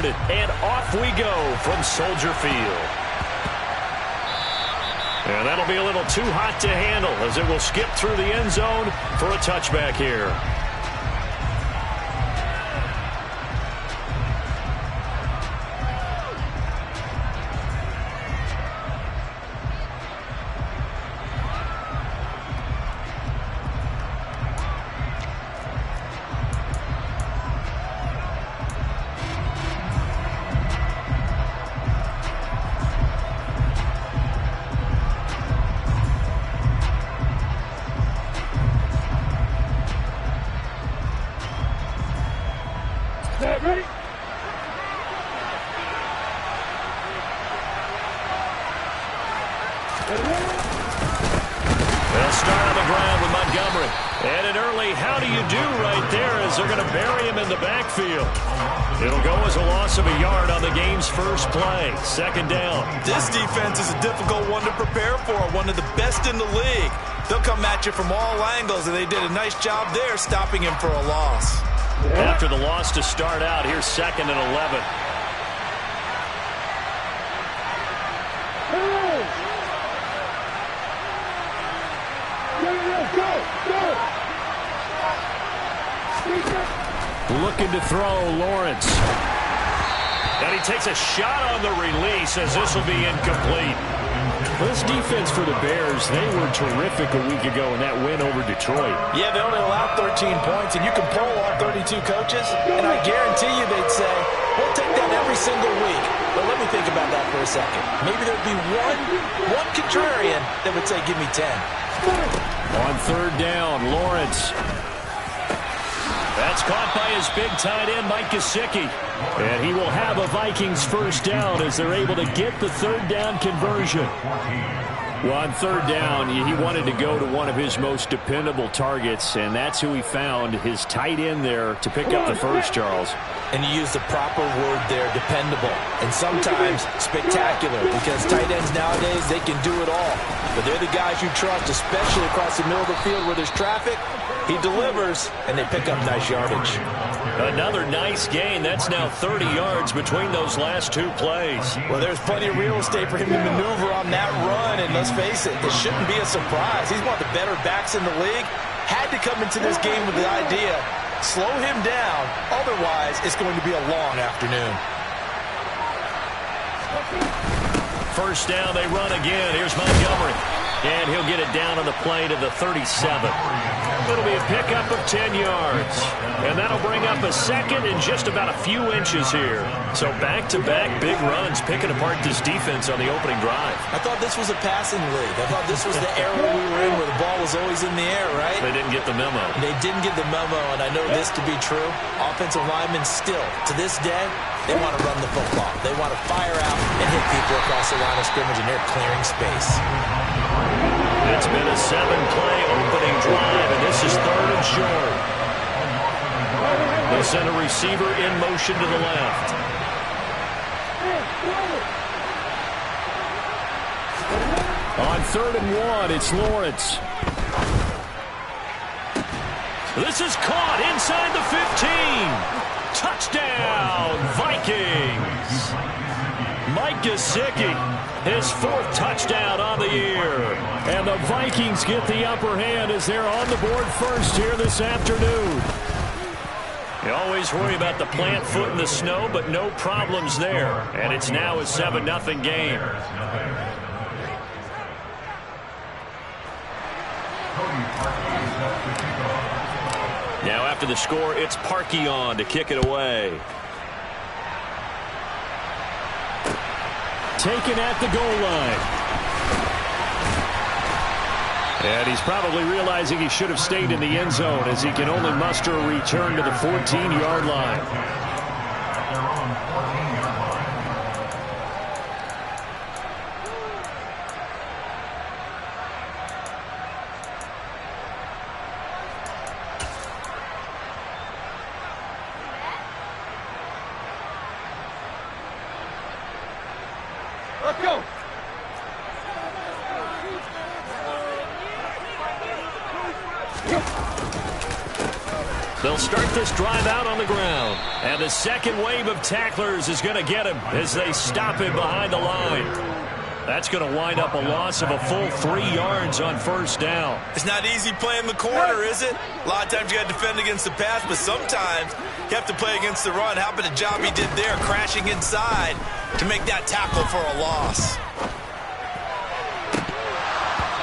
And off we go from Soldier Field. And that'll be a little too hot to handle as it will skip through the end zone for a touchback here. Ready? They'll start on the ground with Montgomery. And an early how do you do right there as they're going to bury him in the backfield. It'll go as a loss of a yard on the game's first play. Second down. This defense is a difficult one to prepare for, one of the best in the league. They'll come at you from all angles, and they did a nice job there stopping him for a loss. After the loss to start out, here's 2nd and 11. Looking to throw, Lawrence. And he takes a shot on the release as this will be incomplete. This defense for the Bears, they were terrific a week ago in that win over Detroit. Yeah, they only allowed 13 points, and you can poll all 32 coaches, and I guarantee you they'd say, we'll take that every single week. But let me think about that for a second. Maybe there'd be one contrarian that would say, give me 10. On third down, Lawrence. That's caught by his big tight end, Mike Gesicki. And he will have a Vikings first down as they're able to get the third down conversion. Well, on third down, he wanted to go to one of his most dependable targets, and that's who he found, his tight end there to pick up the first, Charles. And you use the proper word there, dependable, and sometimes spectacular, because tight ends nowadays, they can do it all. But they're the guys you trust, especially across the middle of the field where there's traffic. He delivers, and they pick up nice yardage. Another nice gain. That's now 30 yards between those last two plays. Well, there's plenty of real estate for him to maneuver on that run, and let's face it, this shouldn't be a surprise. He's one of the better backs in the league. Had to come into this game with the idea, slow him down, otherwise it's going to be a long afternoon. First down, they run again. Here's Montgomery. And he'll get it down on the play to the 37. It'll be a pickup of 10 yards. And that'll bring up a second in just about a few inches here. So back-to-back big runs picking apart this defense on the opening drive. I thought this was a passing league. I thought this was the era we were in where the ball was always in the air, right? They didn't get the memo. They didn't get the memo, and I know this to be true. Offensive linemen still, to this day, they want to run the football. They want to fire out and hit people across the line of scrimmage, and they're clearing space. It's been a 7-play opening drive, and this is 3rd and short. They'll send a receiver in motion to the left. On 3rd and 1, it's Lawrence. This is caught inside the 15. Touchdown, Vikings. Mike Gesicki, his 4th touchdown on the year. And the Vikings get the upper hand as they're on the board first here this afternoon. You always worry about the plant foot in the snow, but no problems there. And it's now a 7-0 game. Now after the score, it's Parkey on to kick it away. Taken at the goal line. And he's probably realizing he should have stayed in the end zone as he can only muster a return to the 14-yard line. Let's go. They'll start this drive out on the ground. And the second wave of tacklers is going to get him as they stop him behind the line. That's going to wind up a loss of a full 3 yards on first down. It's not easy playing the corner, is it? A lot of times you got to defend against the pass, but sometimes you have to play against the run. How about the job he did there, crashing inside to make that tackle for a loss?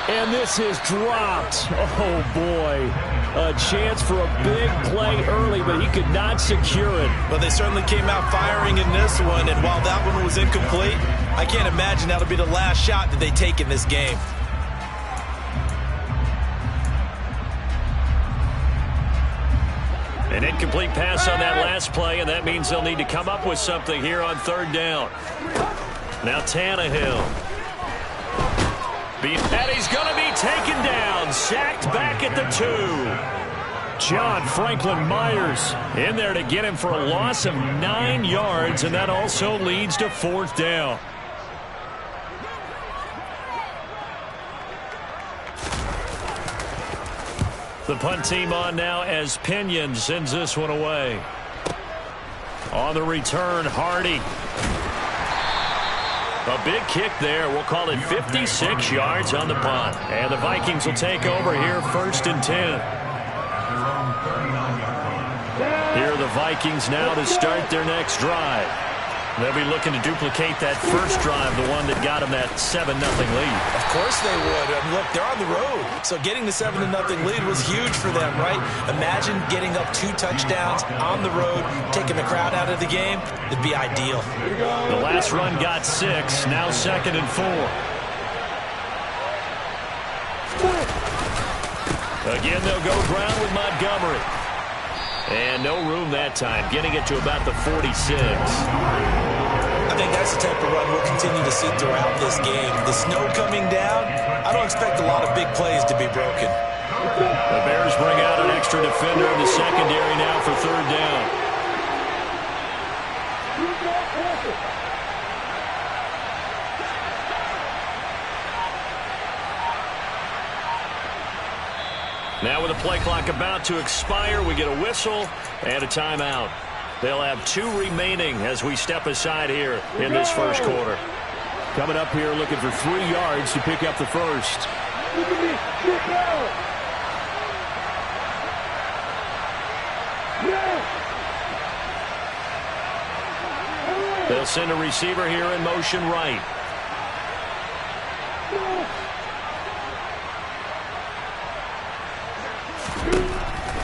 And this is dropped. Oh, boy. A chance for a big play early, but he could not secure it. But they certainly came out firing in this one, and while that one was incomplete, I can't imagine that'll be the last shot that they take in this game. An incomplete pass on that last play, and that means they'll need to come up with something here on third down. Now Tannehill. And he's going to be taken down, sacked back at the 2. John Franklin Myers in there to get him for a loss of 9 yards, and that also leads to fourth down. The punt team on now as Pinion sends this one away. On the return, Hardy. A big kick there. We'll call it 56 yards on the punt. And the Vikings will take over here, 1st and 10. Here are the Vikings now to start their next drive. They'll be looking to duplicate that first drive, the one that got them that 7-0 lead. Of course they would. Look, they're on the road. So getting the 7-0 lead was huge for them, right? Imagine getting up 2 touchdowns on the road, taking the crowd out of the game. It'd be ideal. The last run got 6. Now 2nd and 4. Again, they'll go ground with Montgomery. And no room that time, getting it to about the 46. I think that's the type of run we'll continue to see throughout this game. The snow coming down, I don't expect a lot of big plays to be broken. The Bears bring out an extra defender in the secondary now for third down. Now with the play clock about to expire, we get a whistle and a timeout. They'll have 2 remaining as we step aside here in this first quarter. Coming up here looking for 3 yards to pick up the first. They'll send a receiver here in motion right.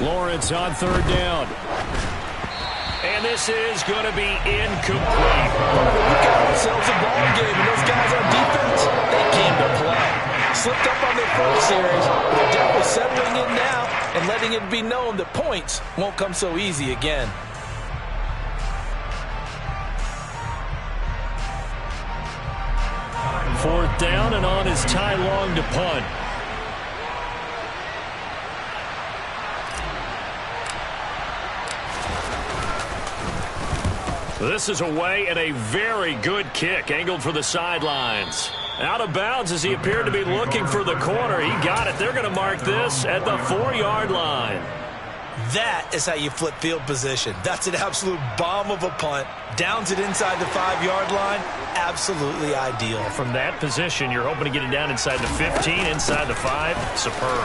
Lawrence on third down. And this is going to be incomplete. We've got ourselves a ball game, and those guys on defense, they came to play. Slipped up on their first series. They're definitely settling in now and letting it be known that points won't come so easy again. Fourth down, and on is Ty Long to punt. This is away, and a very good kick angled for the sidelines. Out of bounds as he appeared to be looking for the corner. He got it. They're going to mark this at the 4-yard line. That is how you flip field position. That's an absolute bomb of a punt. Downs it inside the 5-yard line. Absolutely ideal. From that position, you're hoping to get it down inside the 15, inside the 5. Superb.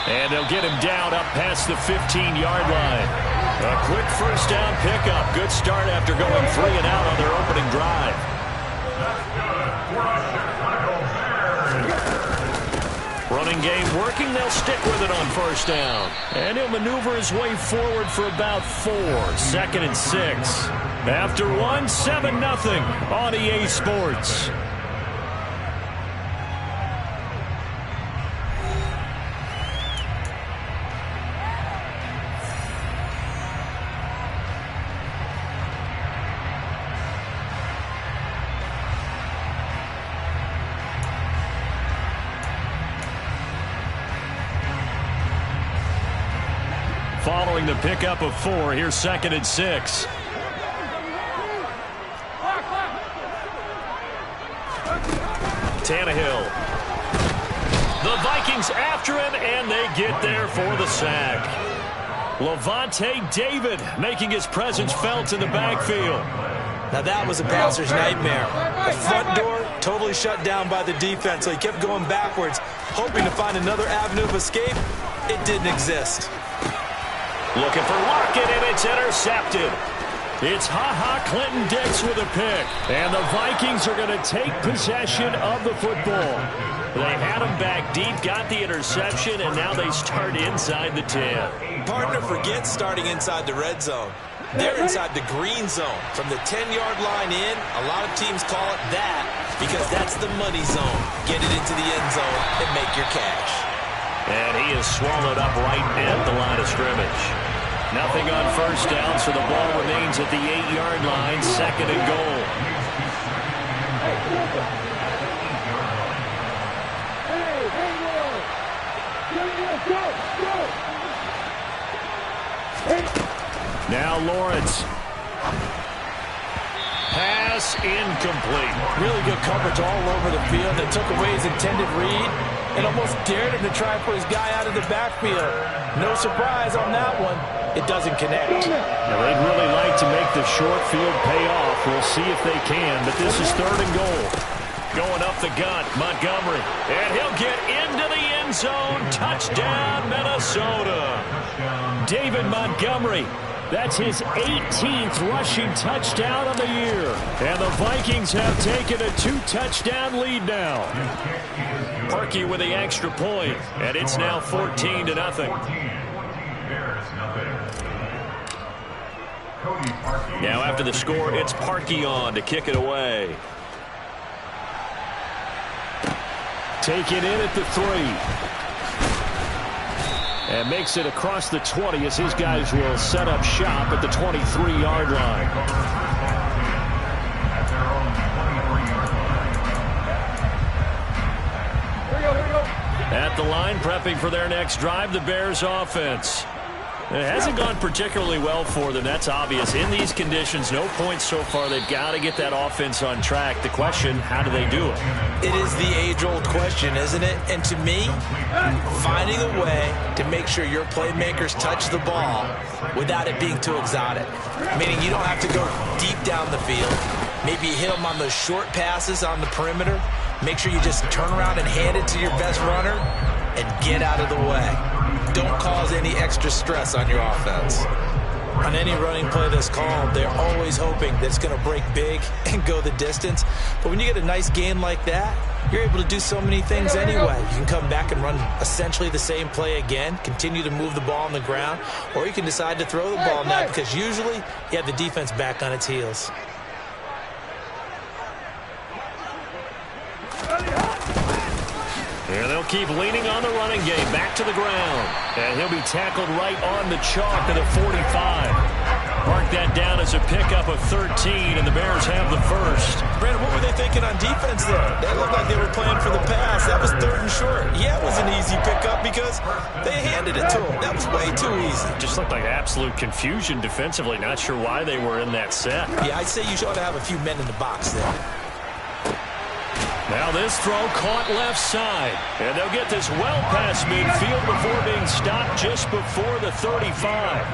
And they'll get him down up past the 15-yard line. A quick first down pickup. Good start after going 3 and out on their opening drive. Running game working. They'll stick with it on first down. And he'll maneuver his way forward for about 4. 2nd and 6. After 1, 7-0 on EA Sports. Following the pickup of 4, here's 2nd and 6. Tannehill. The Vikings after him, and they get there for the sack. Lavonte David making his presence felt in the backfield. Now that was a passer's nightmare. The front door totally shut down by the defense, so he kept going backwards, hoping to find another avenue of escape. It didn't exist. Looking for Lockett, and it's intercepted. It's Ha-Ha Clinton-Dix with a pick. And the Vikings are going to take possession of the football. They had him back deep, got the interception, and now they start inside the 10. Partner forgets starting inside the red zone. They're inside the green zone. From the 10-yard line in, a lot of teams call it that because that's the money zone. Get it into the end zone and make your cash. And he is swallowed up right at the line of scrimmage. Nothing on first down, so the ball remains at the 8-yard line, second and goal. Now Lawrence. Pass incomplete. Really good coverage all over the field. They took away his intended read and almost dared him to try and put his guy out of the backfield. No surprise on that one. It doesn't connect. Now they'd really like to make the short field pay off. We'll see if they can, but this is third and goal. Going up the gut, Montgomery. And he'll get into the end zone. Touchdown, Minnesota. David Montgomery. That's his 18th rushing touchdown of the year. And the Vikings have taken a 2-touchdown lead now. Parkey with the extra point, and it's now 14-0. Now after the score, it's Parkey on to kick it away. Take it in at the 3. And makes it across the 20 as his guys will set up shop at the 23-yard line. At the line, prepping for their next drive, the Bears offense. It hasn't gone particularly well for them. That's obvious. In these conditions, no points so far. They've got to get that offense on track. The question, how do they do it? It is the age-old question, isn't it? And to me, finding a way to make sure your playmakers touch the ball without it being too exotic. Meaning you don't have to go deep down the field. Maybe you hit them on those short passes on the perimeter. Make sure you just turn around and hand it to your best runner and get out of the way. Don't cause any extra stress on your offense. On any running play that's called, they're always hoping that it's going to break big and go the distance. But when you get a nice gain like that, you're able to do so many things anyway. You can come back and run essentially the same play again, continue to move the ball on the ground, or you can decide to throw the ball now because usually you have the defense back on its heels. And they'll keep leaning on the running game. Back to the ground. And he'll be tackled right on the chalk at the 45. Mark that down as a pickup of 13, and the Bears have the first. Brandon, what were they thinking on defense there? They looked like they were playing for the pass. That was third and short. Yeah, it was an easy pickup because they handed it to them. That was way too easy. Just looked like absolute confusion defensively. Not sure why they were in that set. Yeah, I'd say you ought to have a few men in the box there. Now this throw caught left side. And they'll get this well past midfield before being stopped just before the 35.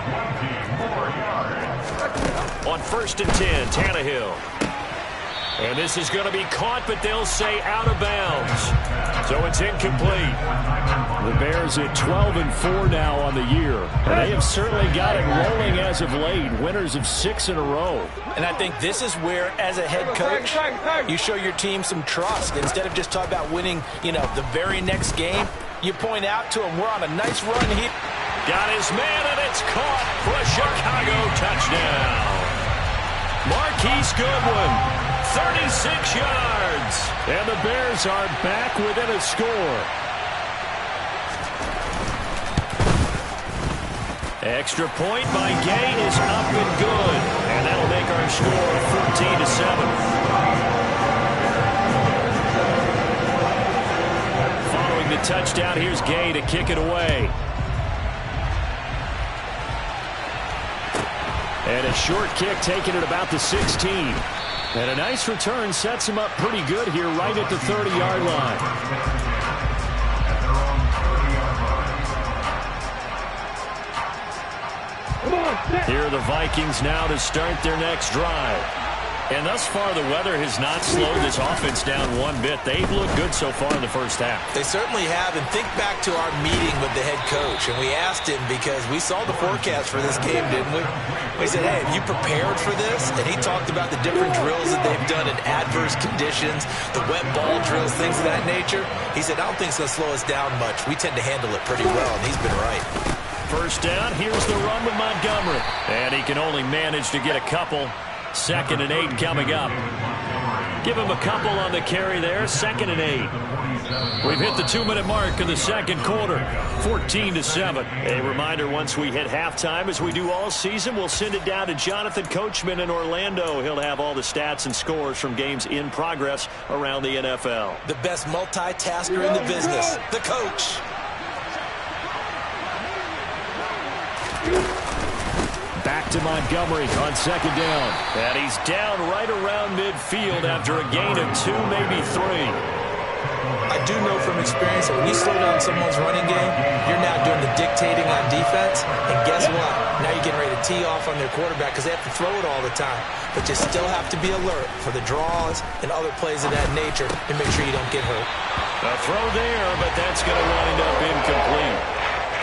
On 1st and 10, Tannehill. And this is going to be caught, but they'll say out of bounds. So it's incomplete. The Bears at 12-4 now on the year. And they have certainly got it rolling as of late. Winners of 6 in a row. And I think this is where, as a head coach, you show your team some trust. Instead of just talking about winning, the very next game, you point out to them, we're on a nice run here. Got his man, and it's caught for a Chicago touchdown. Marquise Goodwin, 36 yards. And the Bears are back within a score. Extra point by Gay is up and good. And that'll make our score 14-7. Following the touchdown, here's Gay to kick it away. And a short kick taken at about the 16. And a nice return sets him up pretty good here right at the 30-yard line. Here are the Vikings now to start their next drive. And thus far, the weather has not slowed this offense down one bit. They've looked good so far in the first half. They certainly have. And think back to our meeting with the head coach. And we asked him because we saw the forecast for this game, didn't we? We said, hey, have you prepared for this? And he talked about the different drills that they've done in adverse conditions, the wet ball drills, things of that nature. He said, I don't think it's going to slow us down much. We tend to handle it pretty well, and he's been right. First down, here's the run with Montgomery. And he can only manage to get a couple. 2nd and 8 coming up. Give him a couple on the carry there. 2nd and 8. We've hit the 2-minute mark of the second quarter. 14-7. A reminder, once we hit halftime, as we do all season, we'll send it down to Jonathan Coachman in Orlando. He'll have all the stats and scores from games in progress around the NFL. The best multitasker in the business, the coach. Back to Montgomery on 2nd down. And he's down right around midfield after a gain of 2, maybe 3. I do know from experience that when you slow down someone's running game, you're now doing the dictating on defense. And guess what? Now you're getting ready to tee off on their quarterback because they have to throw it all the time. But you still have to be alert for the draws and other plays of that nature to make sure you don't get hurt. A throw there, but that's going to wind up incomplete.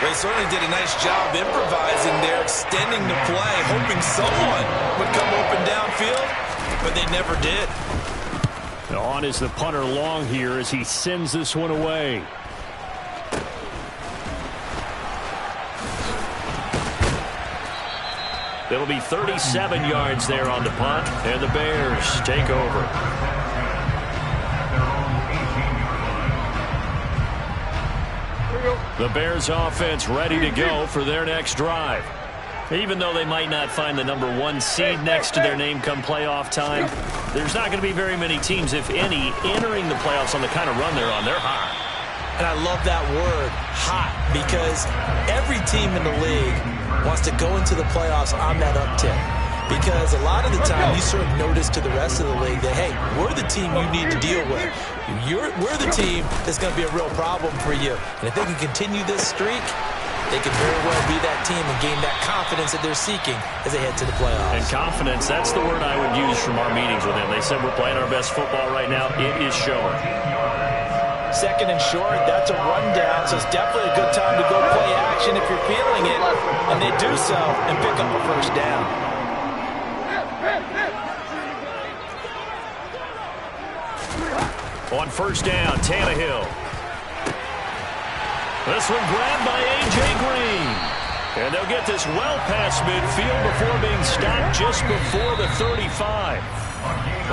They certainly did a nice job improvising there, extending the play, hoping someone would come open downfield, but they never did. On is the punter long here as he sends this one away. It'll be 37 yards there on the punt, and the Bears take over. The Bears offense ready to go for their next drive. Even though they might not find the number 1 seed next to their name come playoff time, there's not going to be very many teams, if any, entering the playoffs on the kind of run they're on. They're hot. And I love that word, hot, because every team in the league wants to go into the playoffs on that uptick. Because a lot of the time you sort of notice to the rest of the league that, hey, we're the team you need to deal with. We're the team that's going to be a real problem for you. And if they can continue this streak, they can very well be that team and gain that confidence that they're seeking as they head to the playoffs. And confidence, that's the word I would use from our meetings with them. They said we're playing our best football right now. It is showing. 2nd and short, that's a rundown, so it's definitely a good time to go play action if you're feeling it. And they do so and pick up a first down. On 1st down, Tannehill. This one grabbed by A.J. Green. And they'll get this well past midfield before being stopped just before the 35.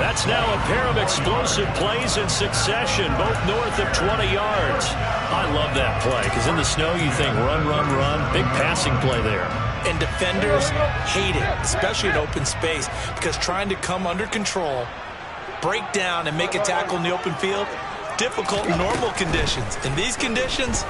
That's now a pair of explosive plays in succession, both north of 20 yards. I love that play because in the snow you think run, run, run. Big passing play there. And defenders hate it, especially in open space, because trying to come under control, break down, and make a tackle in the open field, difficult in normal conditions. In these conditions,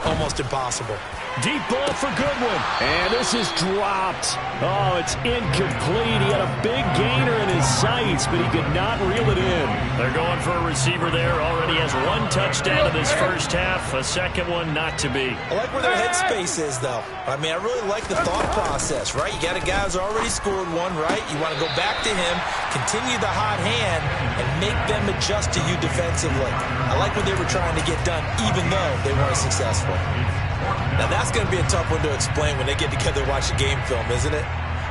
almost impossible. Deep ball for Goodwin. And this is dropped. Oh, it's incomplete. He had a big gainer in his sights, but he could not reel it in. They're going for a receiver there. Already has 1 touchdown in this first half. A second one not to be. I like where their headspace is, though. I mean, I really like the thought process, right? You got a guy who's already scored 1, right? You want to go back to him, continue the hot hand, and make them adjust to you defensively. I like what they were trying to get done, even though they weren't successful. Now, that's going to be a tough one to explain when they get together and watch the game film, isn't it?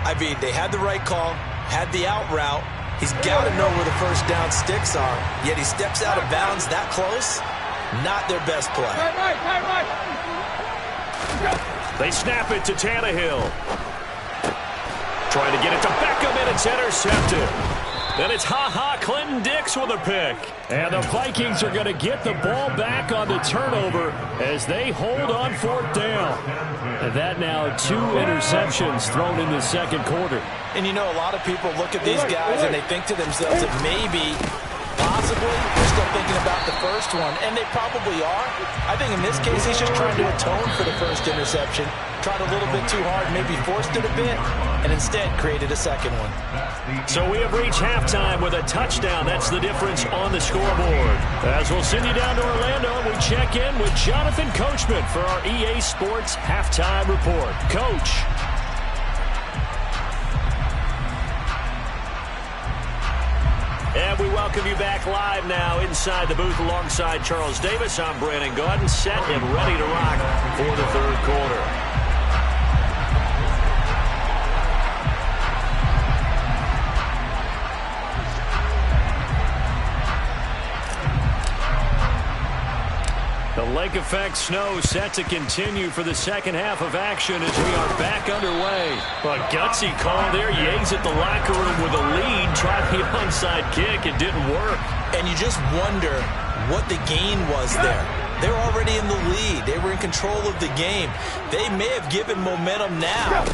I mean, they had the right call, had the out route. He's got to know where the first down sticks are, yet he steps out of bounds that close. Not their best play. They snap it to Tannehill. Trying to get it to Beckham, and it's intercepted. Then it's Clinton Dix with a pick. And the Vikings are going to get the ball back on the turnover as they hold on 4th down. And that now 2 interceptions thrown in the second quarter. And you know, a lot of people look at these guys and they think to themselves that maybe, possibly, they're still thinking about the first one. And they probably are. I think in this case, he's just trying to atone for the first interception. Tried a little bit too hard, maybe forced it a bit, and instead created a second one. So we have reached halftime with a touchdown. That's the difference on the scoreboard. As we'll send you down to Orlando, we check in with Jonathan Coachman for our EA Sports Halftime Report. Coach. welcome you back live now inside the booth alongside Charles Davis. I'm Brandon Gaudin, set and ready to rock for the third quarter. The lake effect snow set to continue for the second half of action as we are back underway. A gutsy call there. Yates at the locker room with a lead. Tried the onside kick. It didn't work. And you just wonder what the gain was there. They're already in the lead. They were in control of the game. They may have given momentum now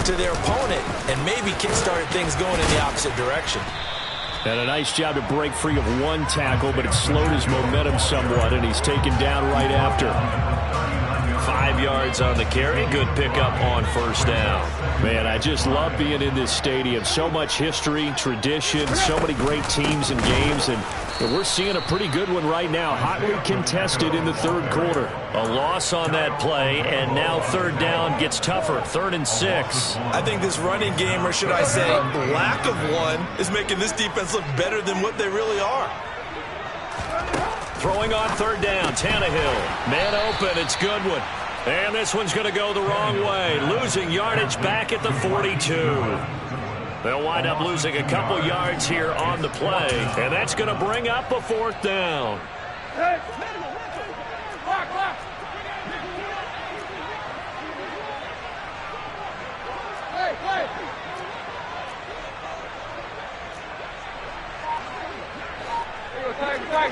to their opponent and maybe kick-started things going in the opposite direction. And a nice job to break free of one tackle, but it slowed his momentum somewhat, and he's taken down right after. 5 yards on the carry. Good pickup on first down. Man, I just love being in this stadium. So much history, tradition, so many great teams and games, and we're seeing a pretty good one right now. Hotly contested in the third quarter. A loss on that play, and now third down gets tougher. 3rd and 6. I think this running game, or should I say lack of one, is making this defense look better than what they really are. Throwing on third down, Tannehill. Man open, it's Goodwin. And this one's going to go the wrong way. Losing yardage back at the 42. They'll wind up losing a couple yards here on the play. And that's going to bring up a 4th down. Hey,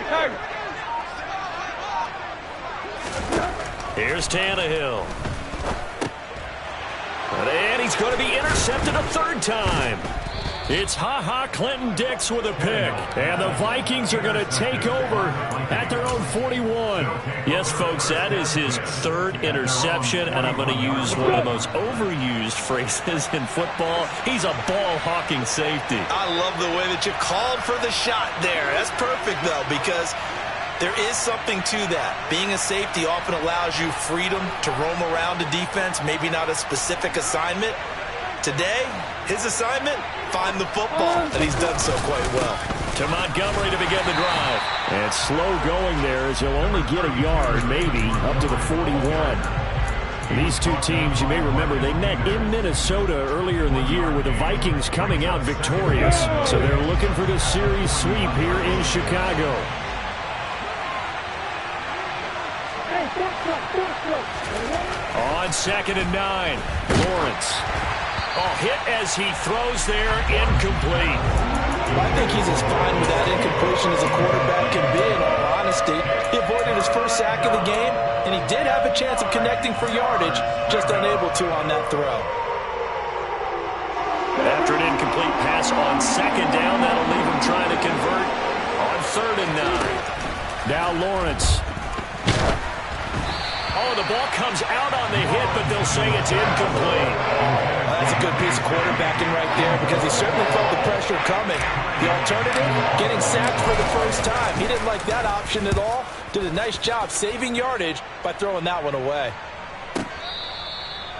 Tiger. Here's Tannehill. And he's going to be intercepted a 3rd time. It's Clinton Dix with a pick. And the Vikings are going to take over at their own 41. Yes, folks, that is his 3rd interception. And I'm going to use one of the most overused phrases in football. He's a ball-hawking safety. I love the way that you called for the shot there. That's perfect, though, because there is something to that. Being a safety often allows you freedom to roam around the defense, maybe not a specific assignment. Today, his assignment, find the football, and he's done so quite well. To Montgomery to begin the drive. And slow going there as he'll only get a yard, maybe, up to the 41. These two teams, you may remember, they met in Minnesota earlier in the year with the Vikings coming out victorious. So they're looking for this series sweep here in Chicago. On 2nd and 9, Lawrence. Oh, hit as he throws there, incomplete. I think he's as fine with that incompletion as a quarterback can be, in all honesty. He avoided his first sack of the game, and he did have a chance of connecting for yardage, just unable to on that throw. After an incomplete pass on 2nd down, that'll leave him trying to convert on 3rd and 9. Now Lawrence. Oh, the ball comes out on the hit, but they'll say it's incomplete. Well, that's a good piece of quarterbacking right there because he certainly felt the pressure coming. The alternative, getting sacked for the first time. He didn't like that option at all. Did a nice job saving yardage by throwing that one away.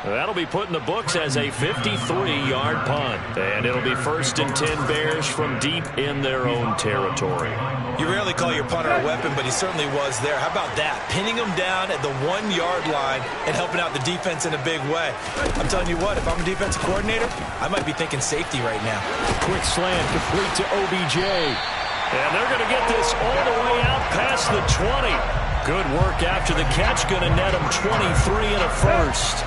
That'll be put in the books as a 53-yard punt. And it'll be 1st and 10 Bears from deep in their own territory. You rarely call your punter a weapon, but he certainly was there. How about that? Pinning him down at the 1-yard line and helping out the defense in a big way. I'm telling you what, if I'm a defensive coordinator, I might be thinking safety right now. Quick slant complete to OBJ. And they're going to get this all the way out past the 20. Good work after the catch. Going to net him 23 and a 1st.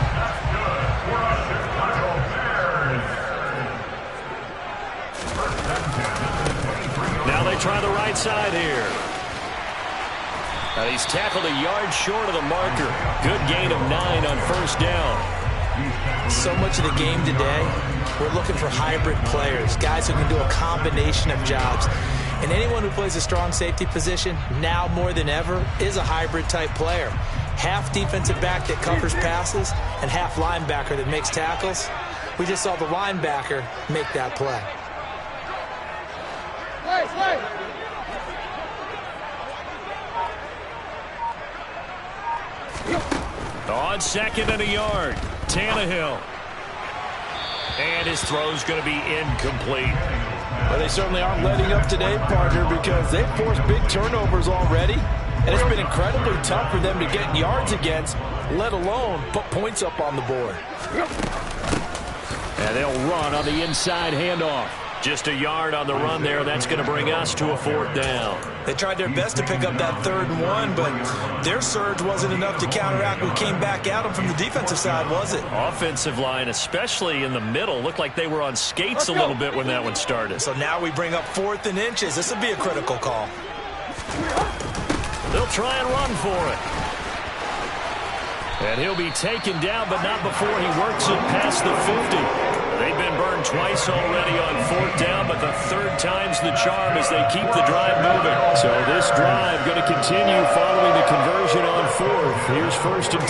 Now they try the right side here. And he's tackled a yard short of the marker. Good gain of 9 on 1st down. So much of the game today, we're looking for hybrid players, guys who can do a combination of jobs. And anyone who plays a strong safety position, now more than ever, is a hybrid-type player. Half defensive back that covers passes and half linebacker that makes tackles. We just saw the linebacker make that play. On 2nd and a yard, Tannehill. And his throw's going to be incomplete. Well, they certainly aren't letting up today, partner, because they've forced big turnovers already. And it's been incredibly tough for them to get yards against, let alone put points up on the board. And they'll run on the inside handoff. Just a yard on the run there. That's going to bring us to a 4th down. They tried their best to pick up that 3rd and 1, but their surge wasn't enough to counteract what came back at them from the defensive side, was it? Offensive line, especially in the middle, looked like they were on skates a little bit when that one started. So now we bring up 4th and inches. This will be a critical call. They'll try and run for it. And he'll be taken down, but not before he works it past the 50. They've been burned twice already on 4th down, but the 3rd time's the charm as they keep the drive moving. So this drive going to continue following the conversion on 4th. Here's 1st and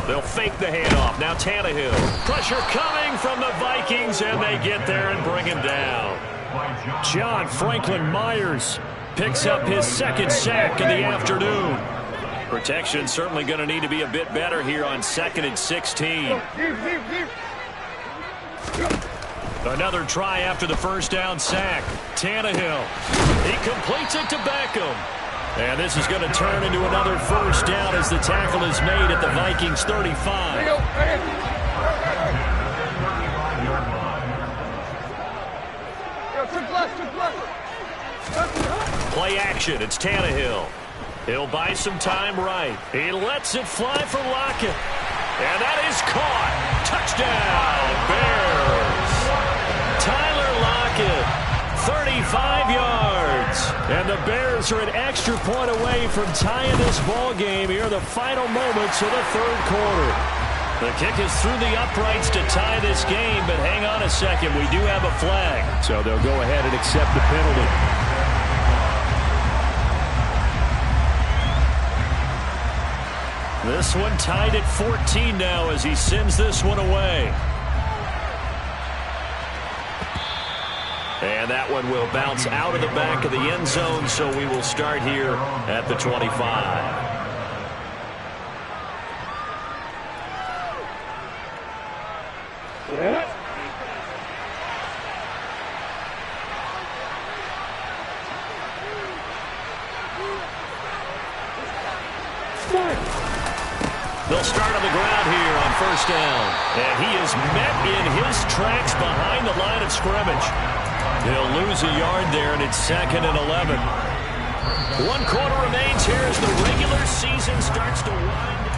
10. They'll fake the handoff. Now Tannehill. Pressure coming from the Vikings, and they get there and bring him down. John Franklin Myers picks up his 2nd sack of the afternoon. Protection certainly going to need to be a bit better here on 2nd and 16. Another try after the 1st down sack. Tannehill. He completes it to Beckham. And this is going to turn into another 1st down as the tackle is made at the Vikings 35. Play action. It's Tannehill. He'll buy some time right. He lets it fly for Lockett. And that is caught. Touchdown, Bears. Tyler Lockett, 35 yards. And the Bears are an extra point away from tying this ball game here in the final moments of the 3rd quarter. The kick is through the uprights to tie this game, but hang on a second. We do have a flag. So they'll go ahead and accept the penalty. This one tied at 14 now as he sends this one away. And that one will bounce out of the back of the end zone, so we will start here at the 25. They'll start on the ground here on 1st down. And he is met in his tracks behind the line of scrimmage. He'll lose a yard there, and it's 2nd and 11. 1 quarter remains here as the regular season starts to wind.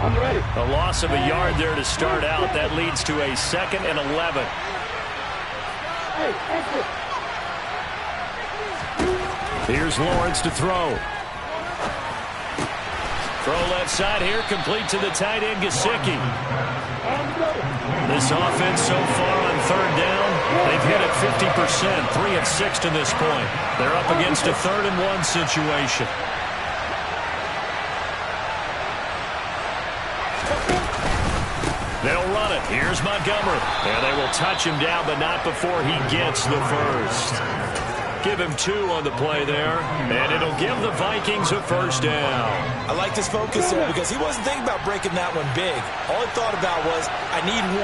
I'm ready. A loss of a yard there to start out. That leads to a 2nd and 11. Here's Lawrence to throw. Throw left side here, complete to the tight end, Gesicki. This offense so far on 3rd down, they've hit it 50%, 3 of 6 to this point. They're up against a 3rd and 1 situation. They'll run it. Here's Montgomery. And they will touch him down, but not before he gets the 1st. Give him 2 on the play there, and it'll give the Vikings a 1st down. I like his focus there because he wasn't thinking about breaking that one big. All he thought about was, I need 1.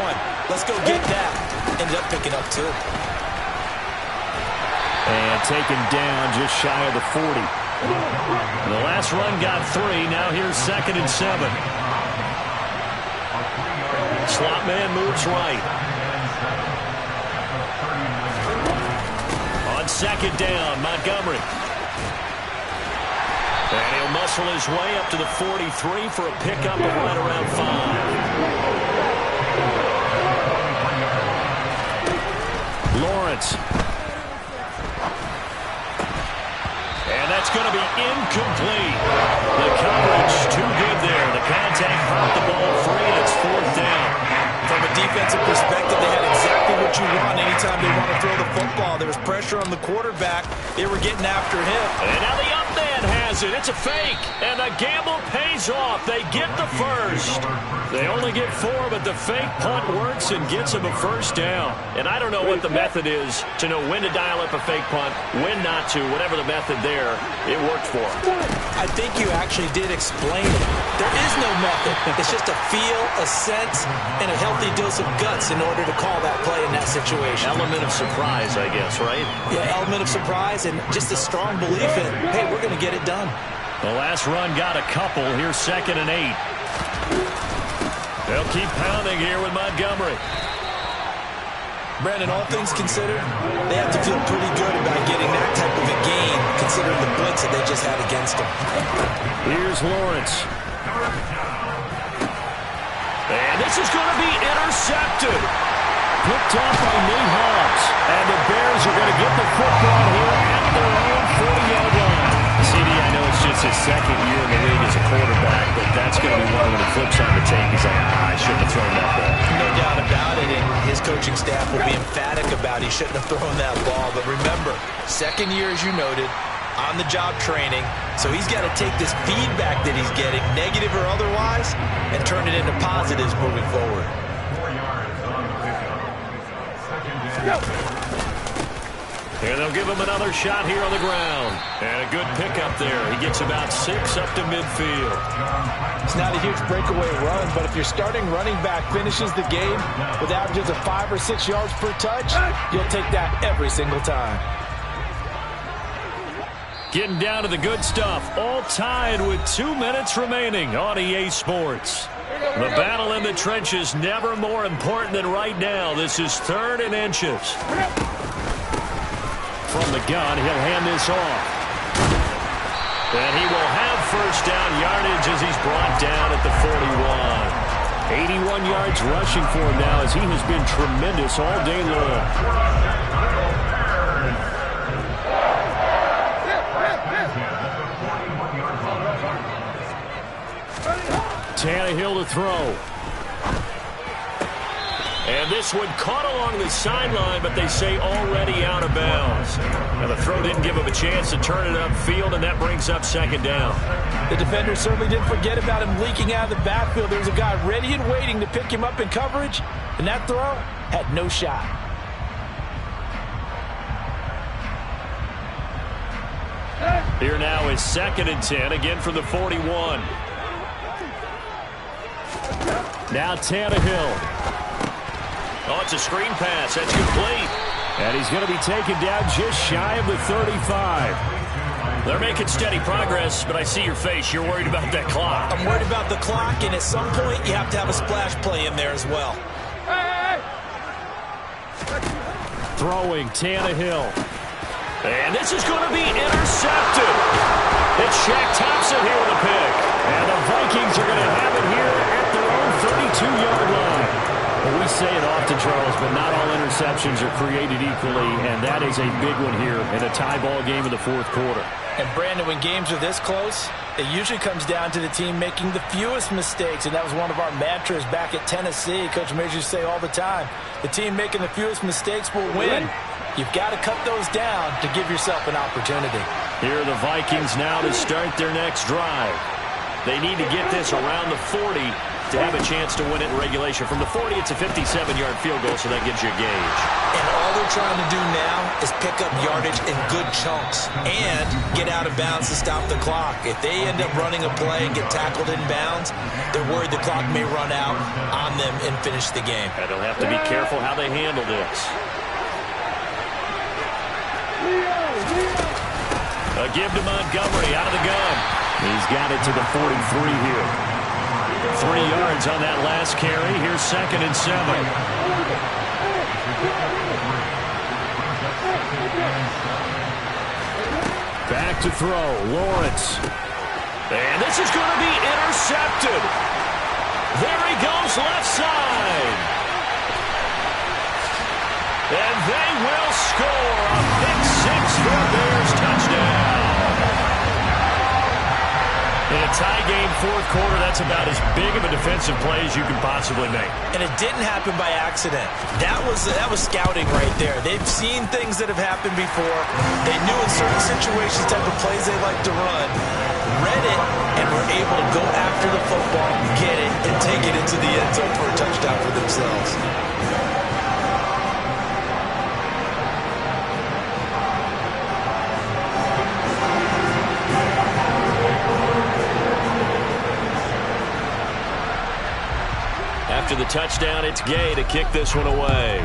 Let's go get that. Ended up picking up 2. And taken down just shy of the 40. The last run got 3. Now here's 2nd and 7. Slot man moves right. On 2nd down, Montgomery. And he'll muscle his way up to the 43 for a pickup of right around 5. Lawrence. And that's going to be incomplete. The coverage too good there. The contact brought the ball free, and it's 4th down. From a defensive perspective, they had exactly what you want anytime they want to throw the football. There was pressure on the quarterback. They were getting after him. And now the up man has has it. It's a fake. And the gamble pays off. They get the first. They only get 4, but the fake punt works and gets them a first down. And I don't know what the method is to know when to dial up a fake punt, when not to. Whatever the method there, it worked for them. I think you actually did explain it. There is no method. It's just a feel, a sense, and a healthy dose of guts in order to call that play in that situation. Element of surprise, I guess, right? Yeah, element of surprise and just a strong belief in, hey, we're going to get it done. The last run got a couple. Here's 2nd and 8. They'll keep pounding here with Montgomery. Brandon, all things considered, they have to feel pretty good about getting that type of a gain, considering the blitz that they just had against them. Here's Lawrence. And this is going to be intercepted. Picked off by Nate Hobbs. And the Bears are going to get the football here at their own 40-yard line. CD, I know it's just his 2nd year in the league as a quarterback, but that's going to be one when he flips on the tape. He's like, I shouldn't have thrown that ball. No doubt about it, and his coaching staff will be emphatic about he shouldn't have thrown that ball. But remember, 2nd year, as you noted, on-the-job training, so he's got to take this feedback that he's getting, negative or otherwise, and turn it into positives moving forward. And they'll give him another shot here on the ground. And a good pickup there. He gets about 6 up to midfield. It's not a huge breakaway run, but if your starting running back finishes the game with averages of 5 or 6 yards per touch, you'll take that every single time. Getting down to the good stuff. All tied with 2 minutes remaining on EA Sports. The battle in the trenches never more important than right now. This is 3rd and inches. From the gun, he'll hand this off. And he will have first down yardage as he's brought down at the 41. 81 yards rushing for him now as he has been tremendous all day long. Tannehill to throw. And this one caught along the sideline, but they say already out of bounds. And the throw didn't give him a chance to turn it upfield, and that brings up 2nd down. The defender certainly didn't forget about him leaking out of the backfield. There was a guy ready and waiting to pick him up in coverage, and that throw had no shot. Here now is 2nd and 10, again from the 41. Now Tannehill. Oh, it's a screen pass. That's complete. And he's going to be taken down just shy of the 35. They're making steady progress, but I see your face. You're worried about that clock. I'm worried about the clock, and at some point you have to have a splash play in there as well. Throwing Tannehill. And this is going to be intercepted. It's Shaq Thompson here with a pick. And the Vikings are going to have it here at their own 32-yard line. Well, we say it often, Charles, but not all interceptions are created equally, and that is a big one here in a tie ball game in the 4th quarter. And, Brandon, when games are this close, it usually comes down to the team making the fewest mistakes, and that was one of our mantras back at Tennessee. Coach Majors used to say all the time, the team making the fewest mistakes will win. You've got to cut those down to give yourself an opportunity. Here are the Vikings now to start their next drive. They need to get this around the 40 to have a chance to win it in regulation. From the 40, it's a 57-yard field goal, so that gives you a gauge. And all they're trying to do now is pick up yardage in good chunks and get out of bounds to stop the clock. If they end up running a play and get tackled in bounds, they're worried the clock may run out on them and finish the game. And they'll have to be careful how they handle this. A give to Montgomery out of the gun. He's got it to the 43 here. 3 yards on that last carry. Here's 2nd and 7. Back to throw. Lawrence. And this is going to be intercepted. There he goes left side. And they will score a pick 6 for a Bears touchdown. In a tie game, 4th quarter, that's about as big of a defensive play as you can possibly make. And it didn't happen by accident. That was scouting right there. They've seen things that have happened before. They knew in certain situations type of plays they like to run. read it and were able to go after the football, get it, and take it into the end zone for a touchdown for themselves. After the touchdown, it's Gay to kick this one away.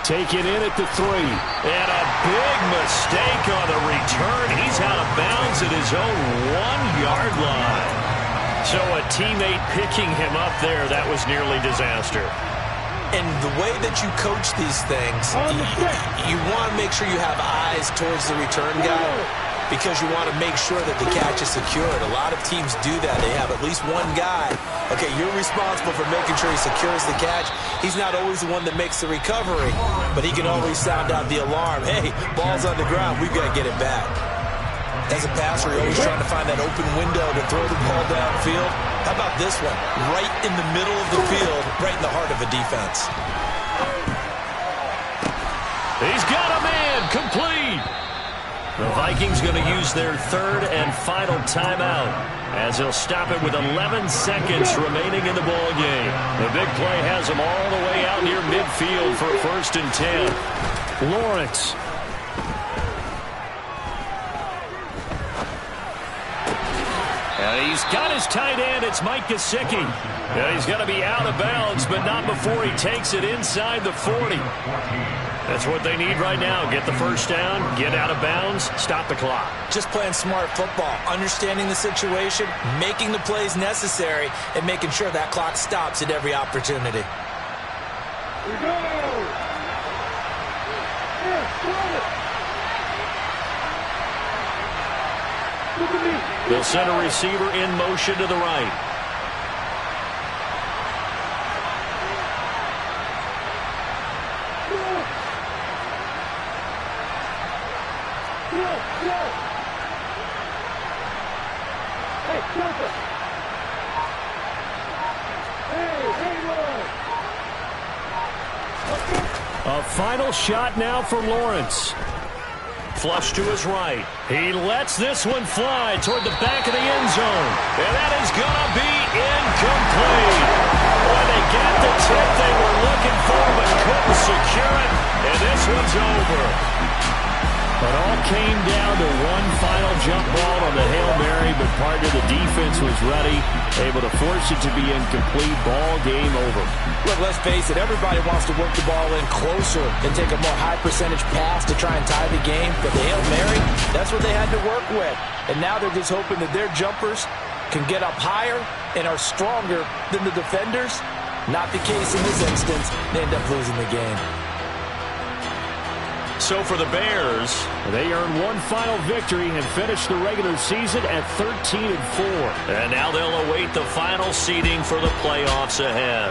Taken in at the 3. And a big mistake on the return. He's out of bounds at his own 1-yard line. So a teammate picking him up there, that was nearly disaster. And the way that you coach these things, you want to make sure you have eyes towards the return guy, because you want to make sure that the catch is secured. A lot of teams do that. They have at least one guy. Okay, you're responsible for making sure he secures the catch. He's not always the one that makes the recovery, but he can always sound out the alarm. Hey, ball's on the ground. We've got to get it back. As a passer, you're always trying to find that open window to throw the ball downfield. How about this one? Right in the middle of the field, right in the heart of a defense. He's got a man, complete. The Vikings going to use their 3rd and final timeout, as they'll stop it with 11 seconds remaining in the ball game. The big play has them all the way out near midfield for 1st and 10. Lawrence. And he's got his tight end. It's Mike Gesicki. He's got to be out of bounds, but not before he takes it inside the 40. That's what they need right now. Get the first down, get out of bounds, stop the clock. Just playing smart football, understanding the situation, making the plays necessary, and making sure that clock stops at every opportunity. Here we go. Look at me. They'll send a receiver in motion to the right. A final shot now for Lawrence. Flush to his right. He lets this one fly toward the back of the end zone. And that is going to be incomplete. Boy, they got the tip they were looking for but couldn't secure it. And this one's over. It all came down to one final jump ball on the Hail Mary, but part of the defense was ready, able to force it to be incomplete. Ball game over. Look, let's face it, everybody wants to work the ball in closer and take a more high percentage pass to try and tie the game, but the Hail Mary, that's what they had to work with. And now they're just hoping that their jumpers can get up higher and are stronger than the defenders. Not the case in this instance. They end up losing the game. So for the Bears, they earn one final victory and finish the regular season at 13-4. And now they'll await the final seeding for the playoffs ahead.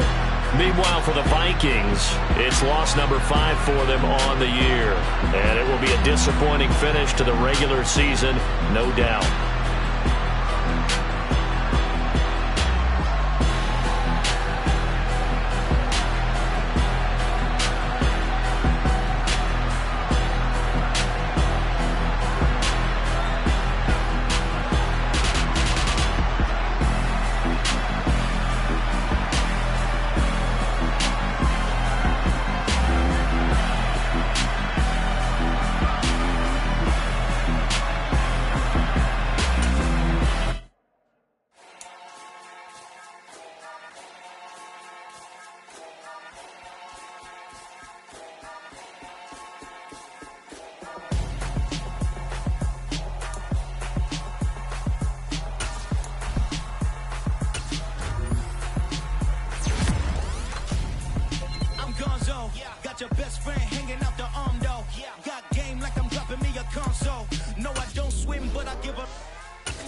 Meanwhile, for the Vikings, it's loss number 5 for them on the year. And it will be a disappointing finish to the regular season, no doubt. Your best friend hanging out the arm though. Got game like I'm dropping me a console. No, I don't swim, but I give up.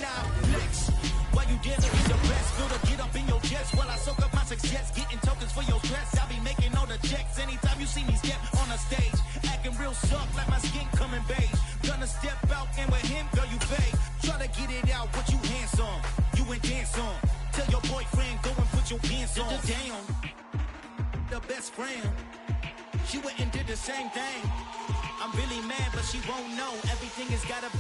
Now, next. Why you dare to be the best? Feel to get up in your chest while I soak up my success. Getting tokens for your stress. I be making all the checks anytime you see me step on a stage. Acting real soft like my skin coming beige. Gonna step out and with him, girl, you fake. Try to get it out, but you handsome. You ain't dance on. Tell your boyfriend, go and put your pants on. Down. The best friend. She went and did the same thing. I'm really mad, but she won't know. Everything has gotta